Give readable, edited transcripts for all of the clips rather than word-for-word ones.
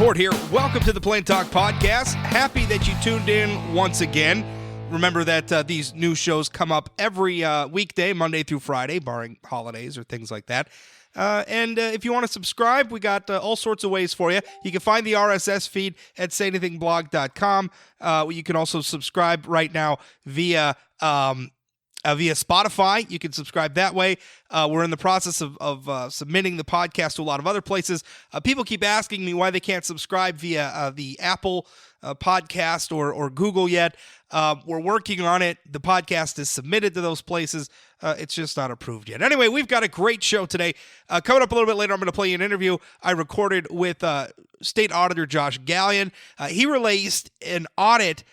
Ford here. Welcome to the Plain Talk Podcast. Happy that you tuned in once again. Remember that these new shows come up every weekday, Monday through Friday, barring holidays or things like that. And if you want to subscribe, we got all sorts of ways for you. You can find the RSS feed at sayanythingblog.com. You can also subscribe right now via Spotify. You can subscribe that way. We're in the process of submitting the podcast to a lot of other places. People keep asking me why they can't subscribe via the Apple podcast or Google yet. We're working on it. The podcast is submitted to those places. It's just not approved yet. Anyway, we've got a great show today. Coming up a little bit later, I'm going to play you an interview I recorded with State Auditor Josh Gallion. He released an audit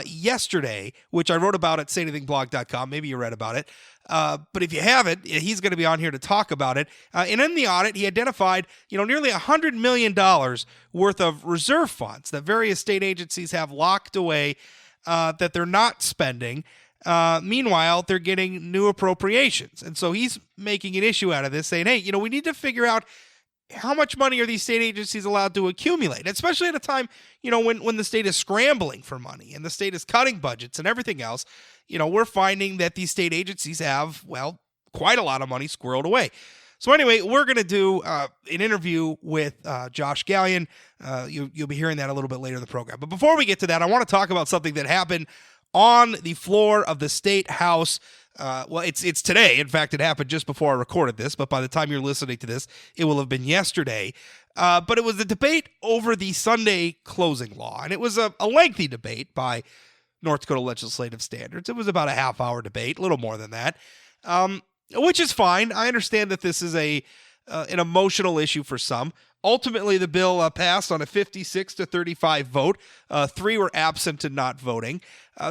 yesterday, which I wrote about at sayanythingblog.com. Maybe you read about it. But if you haven't, he's going to be on here to talk about it. And in the audit, he identified, nearly $100 million worth of reserve funds that various state agencies have locked away that they're not spending. Meanwhile, they're getting new appropriations. And so he's making an issue out of this, saying, hey, we need to figure out how much money are these state agencies allowed to accumulate, especially at a time, when the state is scrambling for money and the state is cutting budgets and everything else. We're finding that these state agencies have, quite a lot of money squirreled away. So anyway, we're going to do an interview with Josh Gallion. You'll be hearing that a little bit later in the program. But before we get to that, I want to talk about something that happened on the floor of the State House. It's today. In fact, it happened just before I recorded this, but by the time you're listening to this, it will have been yesterday. But it was a debate over the Sunday closing law, and it was a lengthy debate by North Dakota legislative standards. It was about a half-hour debate, a little more than that, which is fine. I understand that this is an emotional issue for some. Ultimately, the bill passed on a 56-35 vote. 3 were absent and not voting.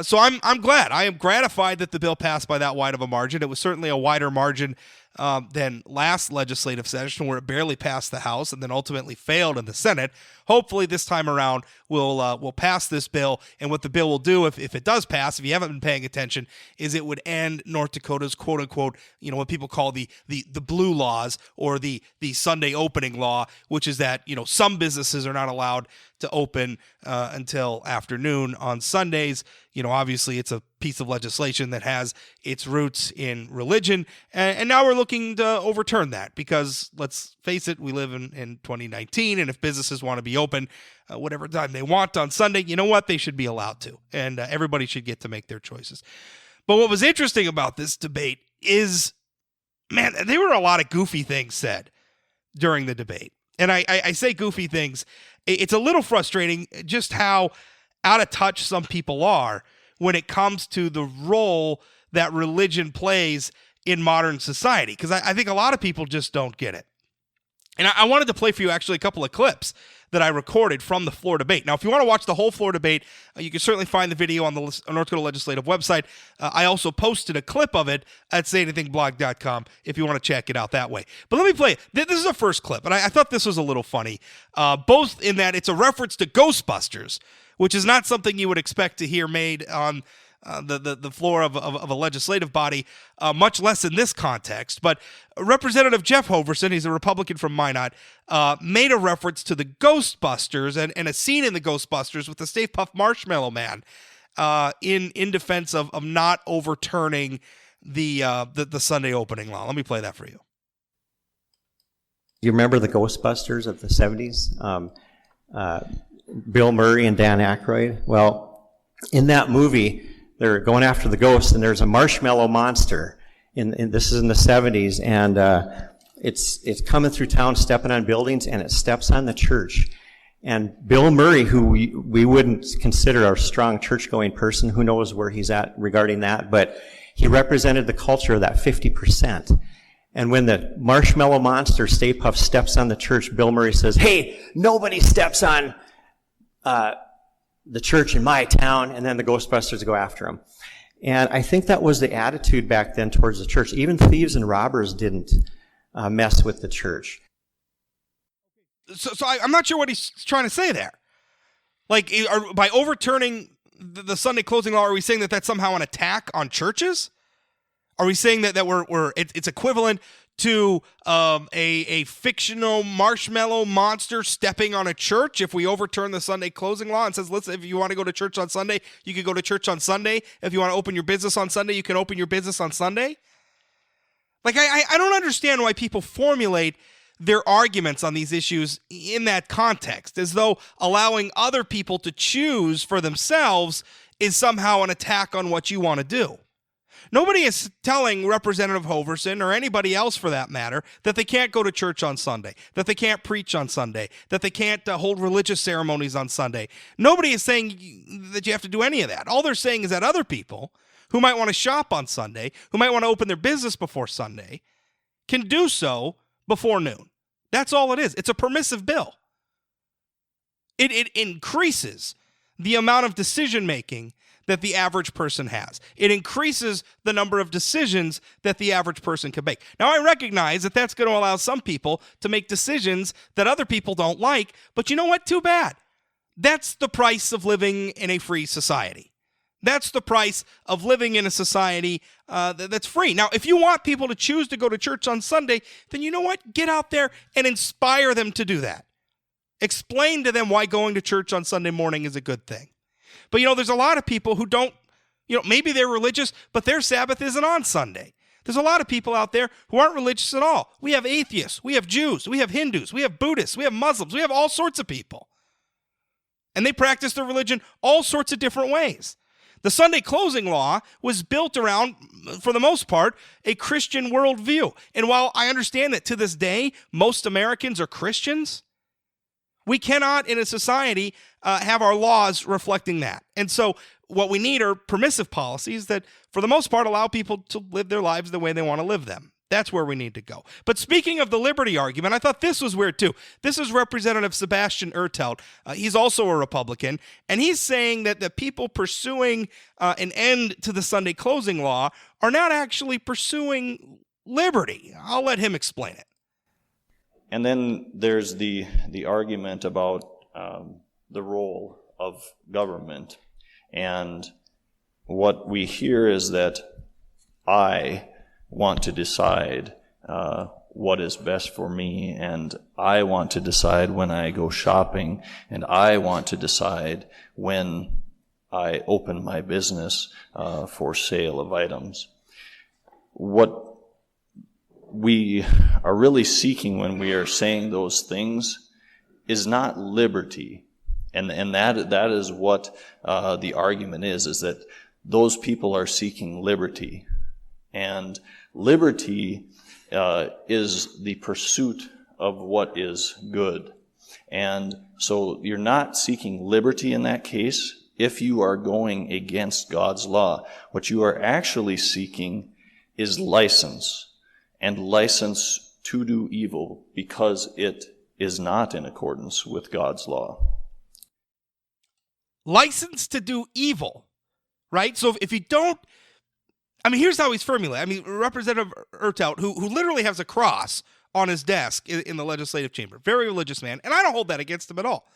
So I'm glad. I am gratified that the bill passed by that wide of a margin. It was certainly a wider margin than last legislative session, where it barely passed the House and then ultimately failed in the Senate. Hopefully this time around we'll pass this bill, and what the bill will do, if it does pass, if you haven't been paying attention, is it would end North Dakota's quote unquote, what people call the blue laws, or the Sunday opening law, which is that some businesses are not allowed to open until afternoon on Sundays. Obviously it's a piece of legislation that has its roots in religion, and now we're looking to overturn that, because let's face it, we live in 2019, and if businesses want to be open whatever time they want on Sunday, they should be allowed to, and everybody should get to make their choices. But what was interesting about this debate is, man, there were a lot of goofy things said during the debate. And I say goofy things. It's a little frustrating just how out of touch some people are when it comes to the role that religion plays in modern society, because I think a lot of people just don't get it. And I wanted to play for you actually a couple of clips that I recorded from the floor debate. Now, if you want to watch the whole floor debate, you can certainly find the video on the North Dakota Legislative website. I also posted a clip of it at sayanythingblog.com if you want to check it out that way. But let me play it. This is a first clip, and I thought this was a little funny, both in that it's a reference to Ghostbusters, which is not something you would expect to hear made on the floor of a legislative body, much less in this context. But Representative Jeff Hoverson, he's a Republican from Minot, made a reference to the Ghostbusters and a scene in the Ghostbusters with the Stay Puft Marshmallow Man in defense of not overturning the Sunday opening law. Let me play that for you. You remember the Ghostbusters of the 70s? Bill Murray and Dan Aykroyd? Well, in that movie, they're going after the ghost, and there's a marshmallow monster. This is in the 70s, and it's coming through town, stepping on buildings, and it steps on the church. And Bill Murray, who we wouldn't consider a strong church-going person, who knows where he's at regarding that, but he represented the culture of that 50%. And when the marshmallow monster, Stay Puft, steps on the church, Bill Murray says, "Hey, nobody steps on the church in my town," and then the Ghostbusters go after him. And I think that was the attitude back then towards the church. Even thieves and robbers didn't mess with the church. So I'm not sure what he's trying to say there. Like, by overturning the Sunday closing law, are we saying that that's somehow an attack on churches? Are we saying that it's equivalent to a fictional marshmallow monster stepping on a church if we overturn the Sunday closing law and says, listen, if you want to go to church on Sunday, you can go to church on Sunday. If you want to open your business on Sunday, you can open your business on Sunday? Like, I don't understand why people formulate their arguments on these issues in that context, as though allowing other people to choose for themselves is somehow an attack on what you want to do. Nobody is telling Representative Hoverson, or anybody else for that matter, that they can't go to church on Sunday, that they can't preach on Sunday, that they can't hold religious ceremonies on Sunday. Nobody is saying that you have to do any of that. All they're saying is that other people who might want to shop on Sunday, who might want to open their business before Sunday, can do so before noon. That's all it is. It's a permissive bill. It increases the amount of decision-making that the average person has. It increases the number of decisions that the average person can make. Now, I recognize that that's going to allow some people to make decisions that other people don't like, but you know what? Too bad. That's the price of living in a free society. That's the price of living in a society that's free. Now, if you want people to choose to go to church on Sunday, then you know what? Get out there and inspire them to do that. Explain to them why going to church on Sunday morning is a good thing. But, there's a lot of people who don't, maybe they're religious, but their Sabbath isn't on Sunday. There's a lot of people out there who aren't religious at all. We have atheists, we have Jews, we have Hindus, we have Buddhists, we have Muslims, we have all sorts of people. And they practice their religion all sorts of different ways. The Sunday closing law was built around, for the most part, a Christian worldview. And while I understand that to this day, most Americans are Christians, we cannot, in a society, have our laws reflecting that. And so what we need are permissive policies that, for the most part, allow people to live their lives the way they want to live them. That's where we need to go. But speaking of the liberty argument, I thought this was weird, too. This is Representative Sebastian Ertelt. He's also a Republican, and he's saying that the people pursuing an end to the Sunday closing law are not actually pursuing liberty. I'll let him explain it. And then there's the argument about the role of government. And what we hear is that I want to decide what is best for me, and I want to decide when I go shopping, and I want to decide when I open my business for sale of items. What we are really seeking when we are saying those things is not liberty. And that is what the argument is that those people are seeking liberty. And liberty is the pursuit of what is good. And so you're not seeking liberty in that case if you are going against God's law. What you are actually seeking is license. And license to do evil because it is not in accordance with God's law. License to do evil, right? So if you don't, here's how he's formulated. Representative Ertelt, who literally has a cross on his desk in the legislative chamber, very religious man, and I don't hold that against him at all.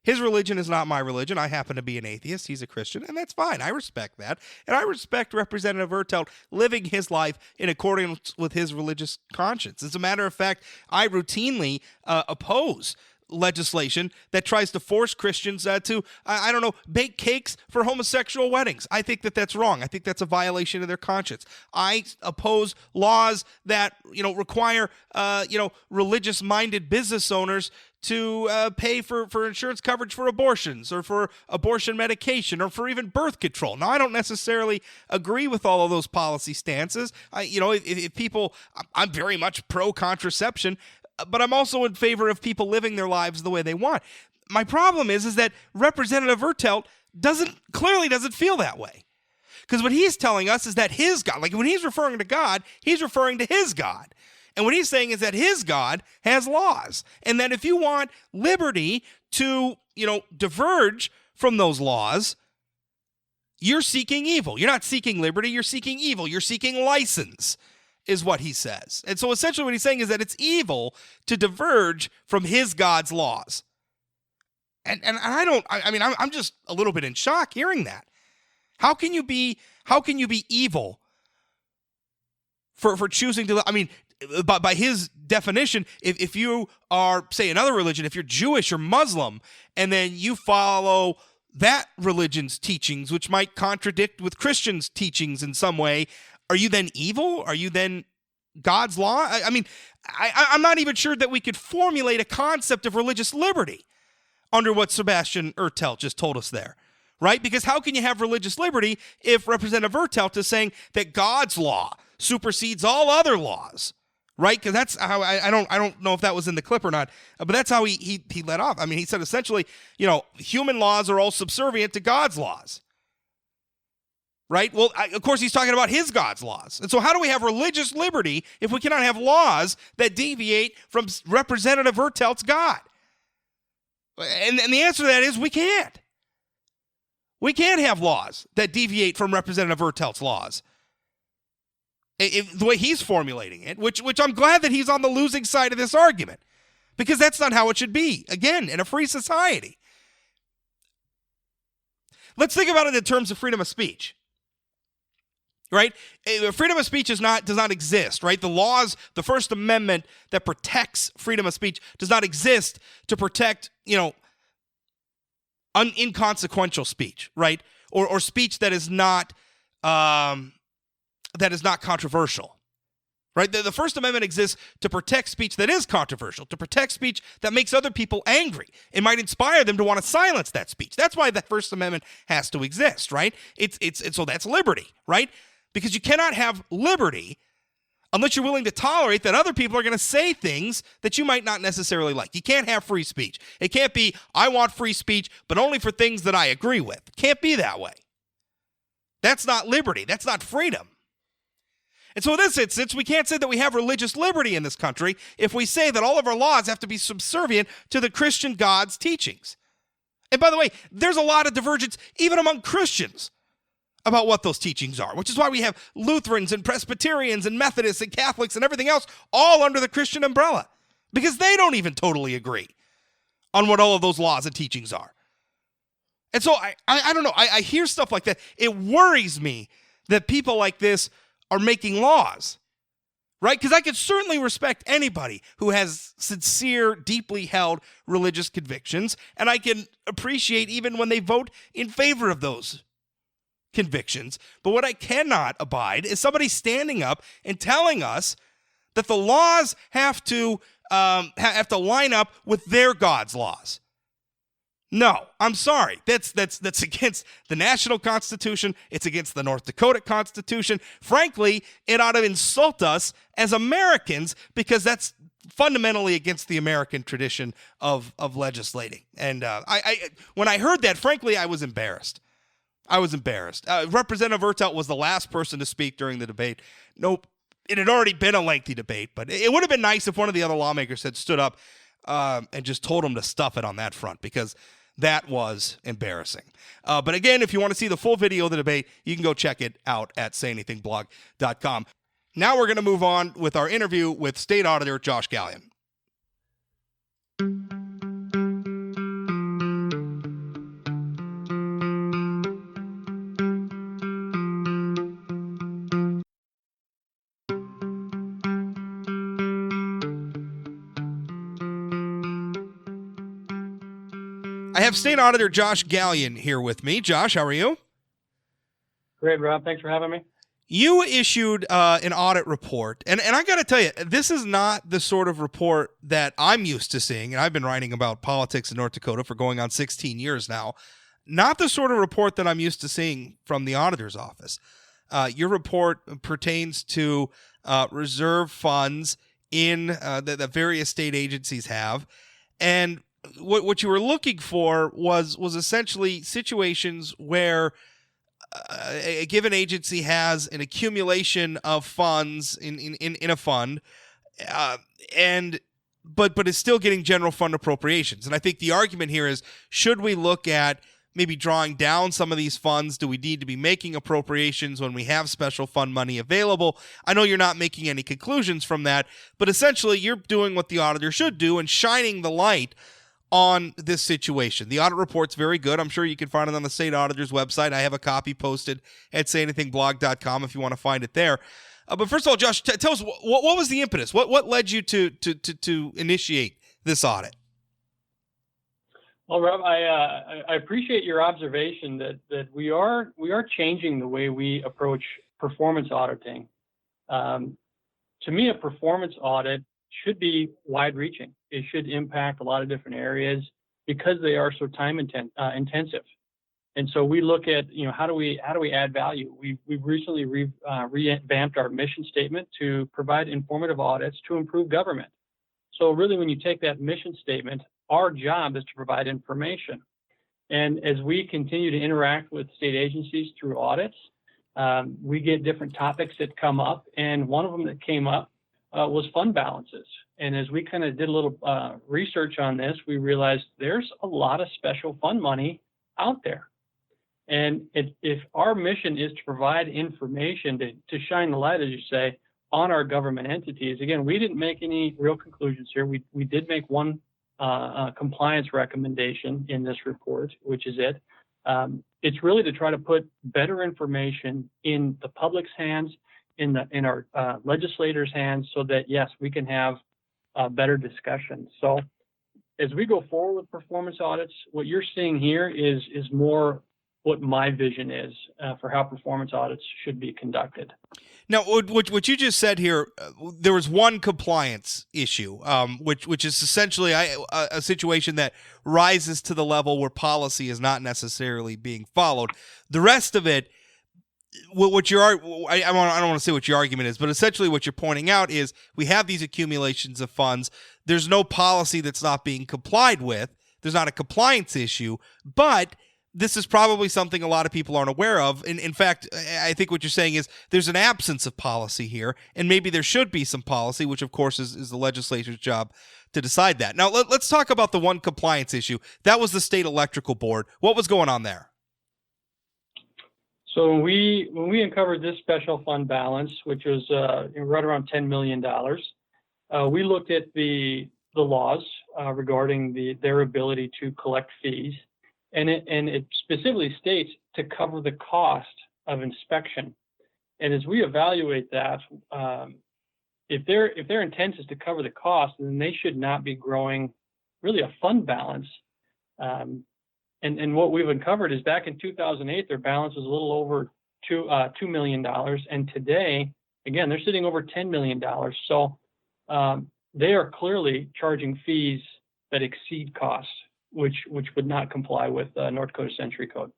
His religion is not my religion. I happen to be an atheist. He's a Christian, and that's fine. I respect that. And I respect Representative Ertelt living his life in accordance with his religious conscience. As a matter of fact, I routinely oppose legislation that tries to force Christians to, bake cakes for homosexual weddings. I think that that's wrong. I think that's a violation of their conscience. I oppose laws that, require, religious-minded business owners to pay for insurance coverage for abortions or for abortion medication or for even birth control. Now, I don't necessarily agree with all of those policy stances. If people, I'm very much pro-contraception, but I'm also in favor of people living their lives the way they want. My problem is that Representative Ertelt clearly doesn't feel that way. Because what he's telling us is that his God, like when he's referring to God, he's referring to his God. And what he's saying is that his God has laws. And that if you want liberty to, diverge from those laws, you're seeking evil. You're not seeking liberty, you're seeking evil. You're seeking license, is what he says. And so essentially what he's saying is that it's evil to diverge from his God's laws. And I'm just a little bit in shock hearing that. How can you be evil for choosing to, I mean, by his definition, if you are, say, another religion, if you're Jewish or Muslim, and then you follow that religion's teachings, which might contradict with Christians' teachings in some way, are you then evil? Are you then God's law? I mean, I'm not even sure that we could formulate a concept of religious liberty under what Sebastian Ertelt just told us there, right? Because how can you have religious liberty if Representative Ertelt is saying that God's law supersedes all other laws, right? Because that's how I don't know if that was in the clip or not, but that's how he led off. I mean, he said essentially, human laws are all subservient to God's laws, right? Well, of course, he's talking about his God's laws. And so how do we have religious liberty if we cannot have laws that deviate from Representative Ertelt's God? And the answer to that is we can't. We can't have laws that deviate from Representative Ertelt's laws. The way he's formulating it, which I'm glad that he's on the losing side of this argument, because that's not how it should be, again, in a free society. Let's think about it in terms of freedom of speech, right? Freedom of speech does not exist, right? The laws, the First Amendment that protects freedom of speech does not exist to protect, inconsequential speech, right? Or speech that is not controversial, right? The First Amendment exists to protect speech that is controversial, to protect speech that makes other people angry. It might inspire them to want to silence that speech. That's why the First Amendment has to exist, right? So that's liberty, right? Because you cannot have liberty unless you're willing to tolerate that other people are going to say things that you might not necessarily like. You can't have free speech. It can't be, I want free speech, but only for things that I agree with. It can't be that way. That's not liberty. That's not freedom. And so in this instance, we can't say that we have religious liberty in this country if we say that all of our laws have to be subservient to the Christian God's teachings. And by the way, there's a lot of divergence even among Christians about what those teachings are, which is why we have Lutherans and Presbyterians and Methodists and Catholics and everything else all under the Christian umbrella, because they don't even totally agree on what all of those laws and teachings are. And so I don't know, I hear stuff like that. It worries me that people like this are making laws, right? Because I could certainly respect anybody who has sincere, deeply held religious convictions, and I can appreciate even when they vote in favor of those convictions. But what I cannot abide is somebody standing up and telling us that the laws have to line up with their God's laws. No, I'm sorry. That's against the national Constitution. It's against the North Dakota Constitution. Frankly, it ought to insult us as Americans, because that's fundamentally against the American tradition of legislating. And when I heard that, frankly, I was embarrassed. Representative Ertelt was the last person to speak during the debate. Nope, it had already been a lengthy debate, but it would have been nice if one of the other lawmakers had stood up and just told him to stuff it on that front, because that was embarrassing. But again, if you want to see the full video of the debate, you can go check it out at sayanythingblog.com. Now we're going to move on with our interview with State Auditor Josh Gallion. I have State Auditor Josh Gallion here with me. Josh, how are you? Great, Rob. Thanks for having me. You issued an audit report, and I got to tell you, this is not the sort of report that I'm used to seeing, and I've been writing about politics in North Dakota for going on 16 years now. Not the sort of report that I'm used to seeing from the auditor's office. Your report pertains to reserve funds that various state agencies have, and what you were looking for was essentially situations where a given agency has an accumulation of funds in a fund, but is still getting general fund appropriations. And I think the argument here is, should we look at maybe drawing down some of these funds? Do we need to be making appropriations when we have special fund money available? I know you're not making any conclusions from that, but essentially you're doing what the auditor should do and shining the light on this situation. The audit report's very good. I'm sure you can find it on the state auditor's website. I have a copy posted at sayanythingblog.com if you want to find it there. But first of all, Josh, tell us what was the impetus? What led you to initiate this audit? Well, Rob, I appreciate your observation that we are changing the way we approach performance auditing. To me, a performance audit should be wide-reaching. It should impact a lot of different areas because they are so time intensive. And so we look at, how do we add value? We've recently revamped our mission statement to provide informative audits to improve government. So really, when you take that mission statement, our job is to provide information. And as we continue to interact with state agencies through audits, we get different topics that come up. And one of them that came up was fund balances. And as we kind of did a little research on this, we realized there's a lot of special fund money out there. And if our mission is to provide information to shine the light, as you say, on our government entities, again, we didn't make any real conclusions here. We did make one compliance recommendation in this report, which is it. It's really to try to put better information in the public's hands, in our legislators' hands, so that yes, we can have better discussions. So as we go forward with performance audits, what you're seeing here is more what my vision is for how performance audits should be conducted. Now, what you just said here, there was one compliance issue, which is essentially a situation that rises to the level where policy is not necessarily being followed. The rest of it, I don't want to say what your argument is, but essentially what you're pointing out is we have these accumulations of funds. There's no policy that's not being complied with. There's not a compliance issue, but this is probably something a lot of people aren't aware of. In fact, I think what you're saying is there's an absence of policy here, and maybe there should be some policy, which of course is the legislature's job to decide that. Now, let's talk about the one compliance issue. That was the state electrical board. What was going on there? So when we uncovered this special fund balance, which was right around $10 million, we looked at the laws regarding their ability to collect fees. And it specifically states to cover the cost of inspection. And as we evaluate that, if their intent is to cover the cost, then they should not be growing really a fund balance. And what we've uncovered is back in 2008, their balance was a little over $2 million. And today, again, they're sitting over $10 million. So they are clearly charging fees that exceed costs, which would not comply with North Dakota Century Code.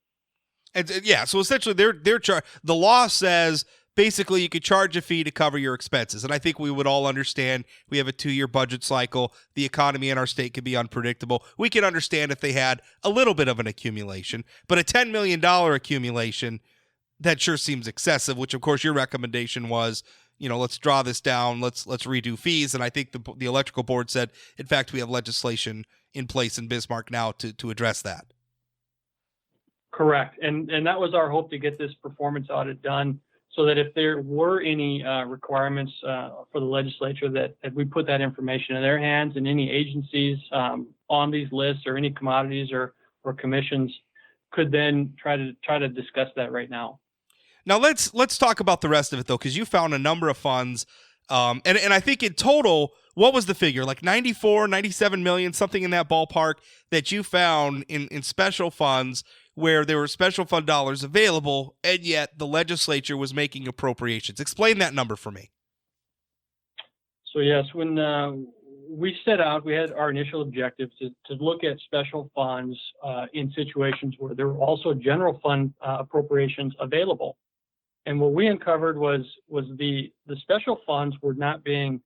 And yeah, so essentially the law says basically you could charge a fee to cover your expenses. And I think we would all understand we have a 2-year budget cycle. The economy in our state can be unpredictable. We can understand if they had a little bit of an accumulation, but a $10 million accumulation, that sure seems excessive, which of course your recommendation was, let's draw this down, let's redo fees. And I think the electrical board said, in fact, we have legislation in place in Bismarck now to address that. Correct. And that was our hope, to get this performance audit done so that if there were any requirements for the legislature, that we put that information in their hands, and any agencies on these lists or any commodities or commissions could then try to discuss that right now. Now let's talk about the rest of it though, because you found a number of funds. And I think in total, what was the figure? Like 94, 97 million, something in that ballpark that you found in special funds where there were special fund dollars available, and yet the legislature was making appropriations. Explain that number for me. So yes, when we set out, we had our initial objective to look at special funds in situations where there were also general fund appropriations available. And what we uncovered was the special funds were not being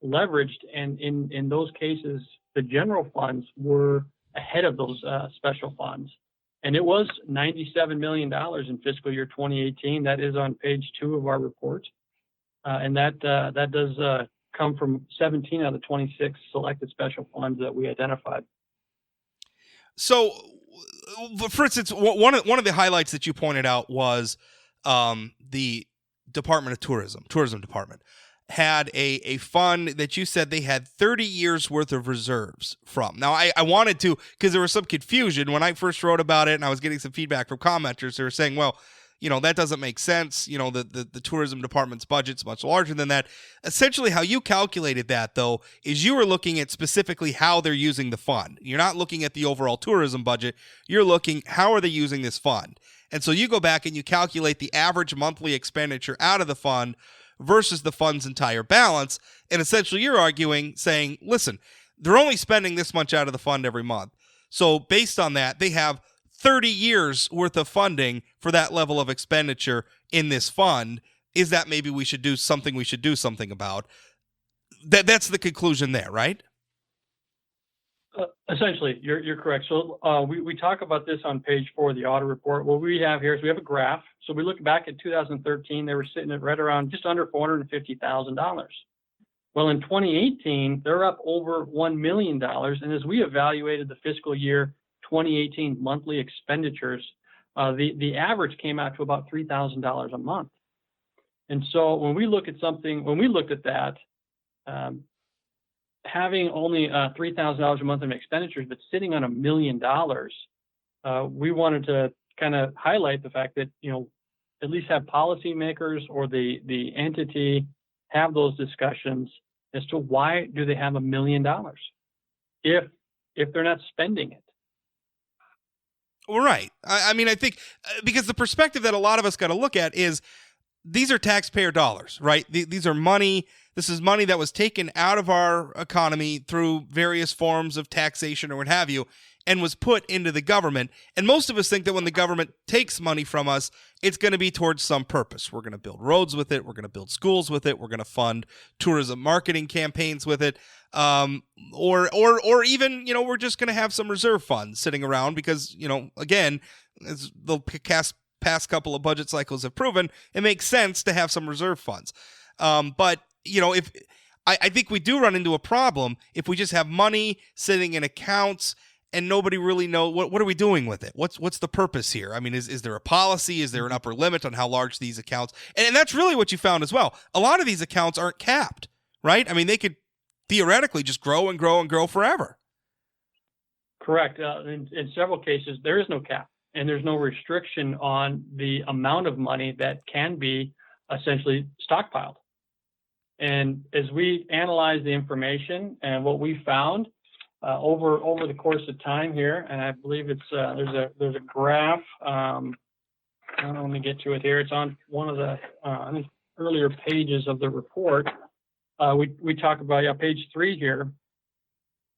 leveraged, and in those cases, the general funds were ahead of those special funds. And it was $97 million in fiscal year 2018. That is on page 2 of our report. And that does come from 17 out of the 26 selected special funds that we identified. So, for instance, one of the highlights that you pointed out was the Department of Tourism Department had a fund that you said they had 30 years worth of reserves from. Now, I wanted to, because there was some confusion when I first wrote about it, and I was getting some feedback from commenters. They were saying, well, that doesn't make sense. The tourism department's budget's much larger than that. Essentially, how you calculated that, though, is you were looking at specifically how they're using the fund. You're not looking at the overall tourism budget. You're looking, how are they using this fund? And so you go back and you calculate the average monthly expenditure out of the fund versus the fund's entire balance. And essentially you're arguing, saying, listen, they're only spending this much out of the fund every month. So based on that, they have 30 years worth of funding for that level of expenditure in this fund. Is that maybe we should do something about? That's the conclusion there, right? Essentially, you're correct. So we talk about this on page 4 of the audit report. What we have here is we have a graph. So we look back at 2013, they were sitting at right around just under $450,000. Well, in 2018, they're up over $1 million. And as we evaluated the fiscal year 2018 monthly expenditures, the average came out to about $3,000 a month. And so when we looked at that, having only $3,000 a month in expenditures, but sitting on $1 million, we wanted to kind of highlight the fact that, at least have policymakers or the entity have those discussions as to why do they have $1 million if they're not spending it. Well, right. I mean, I think because the perspective that a lot of us got to look at is these are taxpayer dollars, right? These are money. This is money that was taken out of our economy through various forms of taxation or what have you, and was put into the government. And most of us think that when the government takes money from us, it's going to be towards some purpose. We're going to build roads with it. We're going to build schools with it. We're going to fund tourism marketing campaigns with it. Or even, we're just going to have some reserve funds sitting around because, again, as the past couple of budget cycles have proven, it makes sense to have some reserve funds. But if I think we do run into a problem if we just have money sitting in accounts and nobody really knows what are we doing with it? What's the purpose here? I mean, is there a policy? Is there an upper limit on how large these accounts? And that's really what you found as well. A lot of these accounts aren't capped, right? I mean, they could theoretically just grow and grow and grow forever. Correct. In several cases, there is no cap and there's no restriction on the amount of money that can be essentially stockpiled. And as we analyze the information and what we found over the course of time here, and I believe it's there's a graph. Let me get to it here. It's on one of the I think earlier pages of the report. We talk about page 3 here.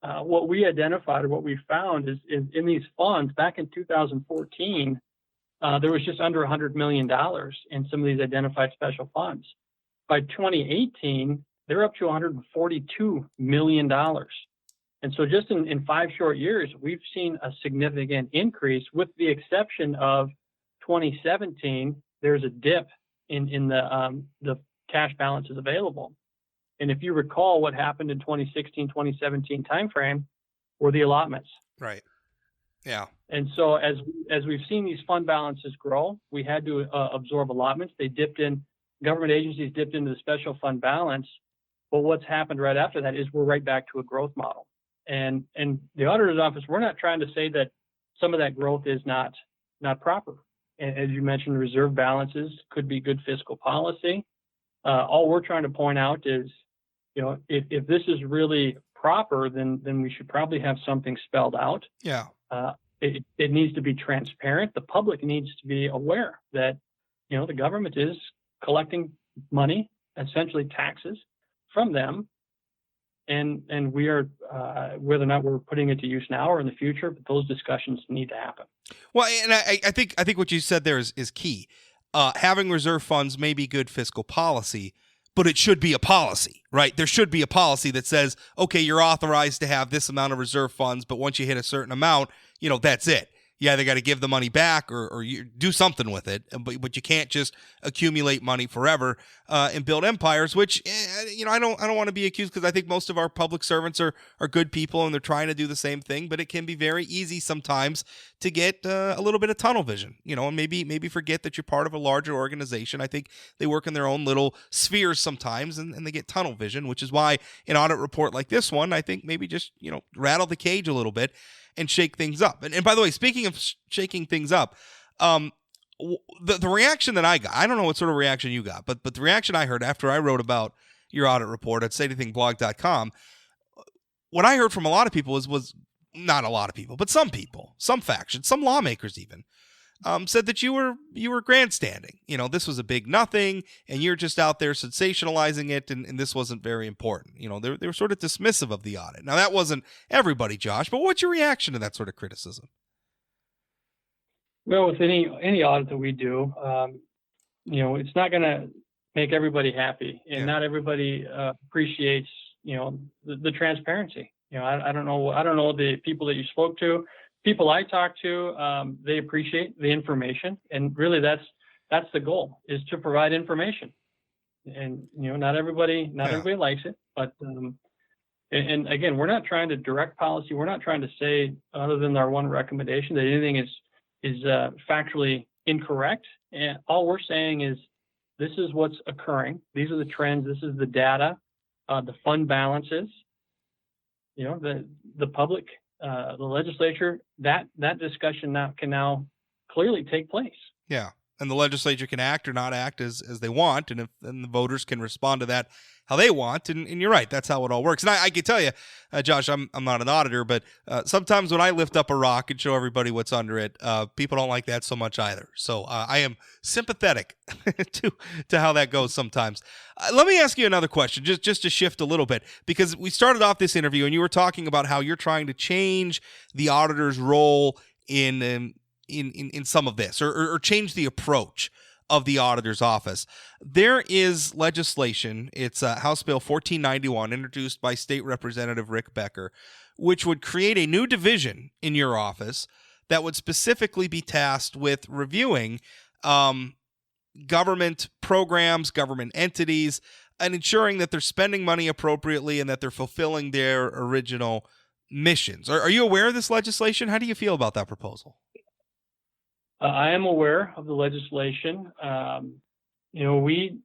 What we identified or what we found is in these funds back in 2014, there was just under $100 million in some of these identified special funds. By 2018, they're up to $142 million. And so just in 5 short years, we've seen a significant increase, with the exception of 2017. There's a dip in the cash balances available. And if you recall, what happened in 2016, 2017 timeframe were the allotments. Right. Yeah. And so as we've seen these fund balances grow, we had to absorb allotments. Government agencies dipped into the special fund balance. But what's happened right after that is we're right back to a growth model. And the auditor's office, we're not trying to say that some of that growth is not proper. And as you mentioned, reserve balances could be good fiscal policy. All we're trying to point out is, if this is really proper, then we should probably have something spelled out. Yeah. It needs to be transparent. The public needs to be aware that, the government is collecting money, essentially taxes, from them. And we are, whether or not we're putting it to use now or in the future, but those discussions need to happen. Well, and I think what you said there is key. Having reserve funds may be good fiscal policy, but it should be a policy, right? There should be a policy that says, okay, you're authorized to have this amount of reserve funds, but once you hit a certain amount, that's it. You either got to give the money back or you do something with it, but you can't just accumulate money forever and build empires, which, I don't want to be accused, because I think most of our public servants are good people and they're trying to do the same thing, but it can be very easy sometimes to get a little bit of tunnel vision, and maybe forget that you're part of a larger organization. I think they work in their own little spheres sometimes and they get tunnel vision, which is why an audit report like this one, I think maybe just, rattle the cage a little bit and shake things up. And by the way, speaking of shaking things up, the reaction that I got, I don't know what sort of reaction you got, but the reaction I heard after I wrote about your audit report at sayanythingblog.com, what I heard from a lot of people was not a lot of people, but some people, some factions, some lawmakers even, said that you were grandstanding. This was a big nothing, and you're just out there sensationalizing it, and this wasn't very important. They were sort of dismissive of the audit. Now, that wasn't everybody, Josh, but what's your reaction to that sort of criticism? Well, with any audit that we do, it's not going to make everybody happy, and not everybody appreciates, the transparency. I don't know the people that you spoke to. People I talk to, they appreciate the information, and really that's the goal, is to provide information. And not everybody likes it, but and again, we're not trying to direct policy. We're not trying to say, other than our one recommendation, that anything is factually incorrect. And all we're saying is, this is what's occurring. These are the trends. This is the data, the fund balances. The public, the legislature, that discussion can now clearly take place. Yeah, and the legislature can act or not act as they want, and the voters can respond to that how they want. And you're right, that's how it all works. And I can tell you, Josh, I'm not an auditor, but sometimes when I lift up a rock and show everybody what's under it, people don't like that so much either. So I am sympathetic to how that goes sometimes. Let me ask you another question, just to shift a little bit, because we started off this interview and you were talking about how you're trying to change the auditor's role in some of this, or change the approach of the auditor's office. There is legislation, it's House Bill 1491, introduced by State Representative Rick Becker, which would create a new division in your office that would specifically be tasked with reviewing government programs, government entities, and ensuring that they're spending money appropriately and that they're fulfilling their original missions. Are you aware of this legislation? How do you feel about that proposal? I am aware of the legislation. We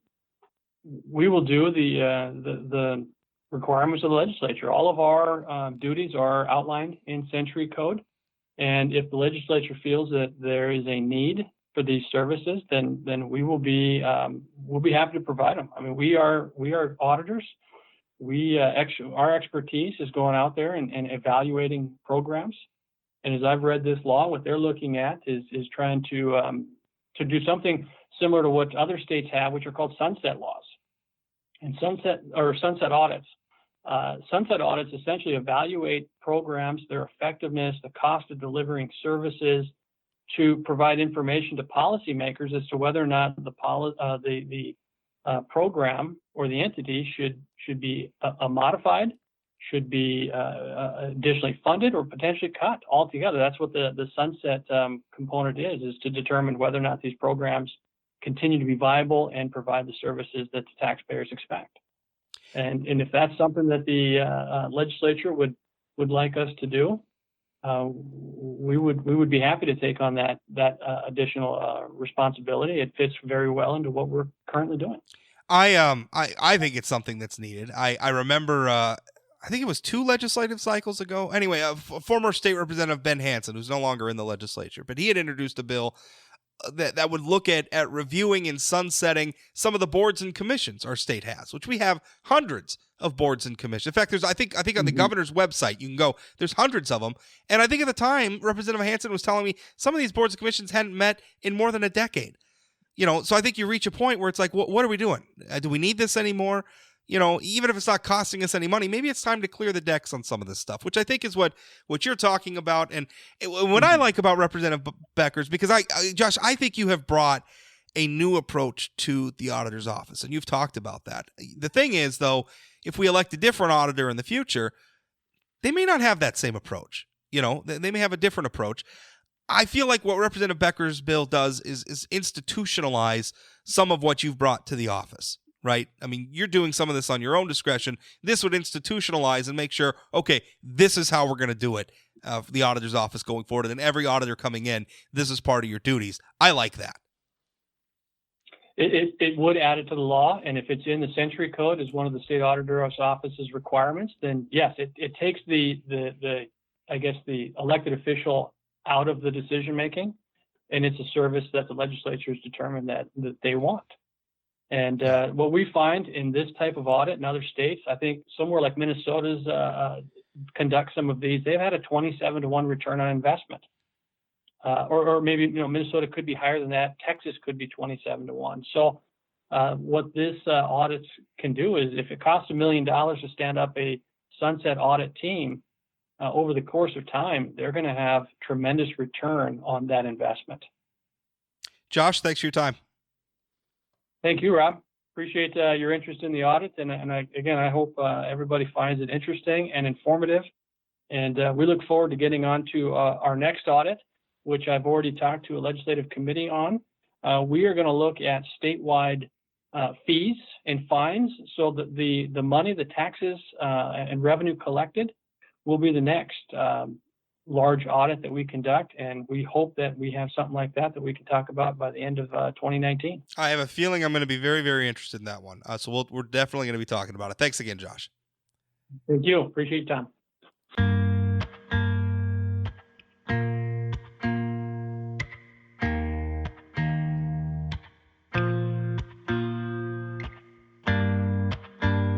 will do the requirements of the legislature. All of our duties are outlined in Century Code, and if the legislature feels that there is a need for these services, then we will be happy to provide them. I mean, we are auditors. Our expertise is going out there and evaluating programs. And as I've read this law, what they're looking at is trying to do something similar to what other states have, which are called sunset laws and sunset audits. Sunset audits essentially evaluate programs, their effectiveness, the cost of delivering services, to provide information to policymakers as to whether or not the program or the entity should be modified, should be additionally funded, or potentially cut altogether. That's what the sunset component is to determine whether or not these programs continue to be viable and provide the services that the taxpayers expect. And if that's something that the legislature would like us to do, we would be happy to take on that additional responsibility. It fits very well into what we're currently doing. I think it's something that's needed. I remember I think it was 2 legislative cycles ago. Anyway, a former state representative, Ben Hansen, who's no longer in the legislature, but he had introduced a bill that would look at reviewing and sunsetting some of the boards and commissions our state has, which we have hundreds of boards and commissions. In fact, I think on the governor's website, you can go, there's hundreds of them. And I think at the time, Representative Hansen was telling me some of these boards and commissions hadn't met in more than a decade. So I think you reach a point where it's like, what are we doing? Do we need this anymore? Even if it's not costing us any money, maybe it's time to clear the decks on some of this stuff, which I think is what you're talking about. And what I like about Representative Becker's, because Josh, I think you have brought a new approach to the auditor's office, and you've talked about that. The thing is, though, if we elect a different auditor in the future, they may not have that same approach. They may have a different approach. I feel like what Representative Becker's bill does is institutionalize some of what you've brought to the office. Right? I mean, you're doing some of this on your own discretion. This would institutionalize and make sure, okay, this is how we're going to do it for the auditor's office going forward. And then every auditor coming in, this is part of your duties. I like that. It would add it to the law. And if it's in the Century Code as one of the state auditor's office's requirements, then yes, it takes the elected official out of the decision making. and it's a service that the legislature has determined that they want. And what we find in this type of audit in other states, I think somewhere like Minnesota's conduct some of these, they've had a 27-to-1 return on investment. Or maybe, Minnesota could be higher than that. Texas could be 27-to-1. So what this audit can do is, if it costs $1 million to stand up a sunset audit team, over the course of time, they're going to have tremendous return on that investment. Josh, thanks for your time. Thank you, Rob. Appreciate your interest in the audit. And I hope everybody finds it interesting and informative. And we look forward to getting on to our next audit, which I've already talked to a legislative committee on. We are going to look at statewide fees and fines, so that the money, the taxes and revenue collected will be the next large audit that we conduct, and we hope that we have something like that we can talk about by the end of 2019. I have a feeling I'm going to be very, very interested in that one. So we're definitely going to be talking about it. Thanks again, Josh. Thank you. Appreciate your time.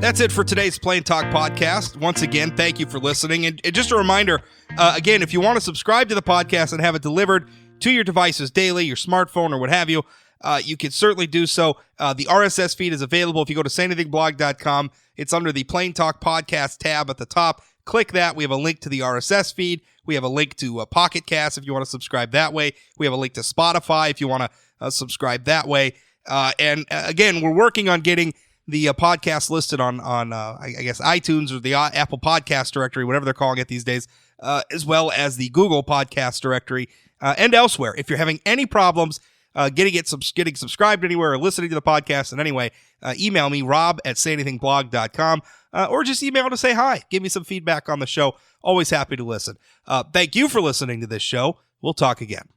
That's it for today's Plain Talk podcast. Once again, thank you for listening. And just a reminder, again, if you want to subscribe to the podcast and have it delivered to your devices daily, your smartphone or what have you, you can certainly do so. The RSS feed is available. If you go to sayanythingblog.com, it's under the Plain Talk podcast tab at the top. Click that. We have a link to the RSS feed. We have a link to Pocket Cast if you want to subscribe that way. We have a link to Spotify if you want to subscribe that way. And again, we're working on getting the podcast listed on I guess iTunes or the Apple Podcast Directory, whatever they're calling it these days, as well as the Google Podcast Directory and elsewhere. If you're having any problems getting subscribed anywhere or listening to the podcast in any way, email me, rob@sayanythingblog.com, or just email to say hi. Give me some feedback on the show. Always happy to listen. Thank you for listening to this show. We'll talk again.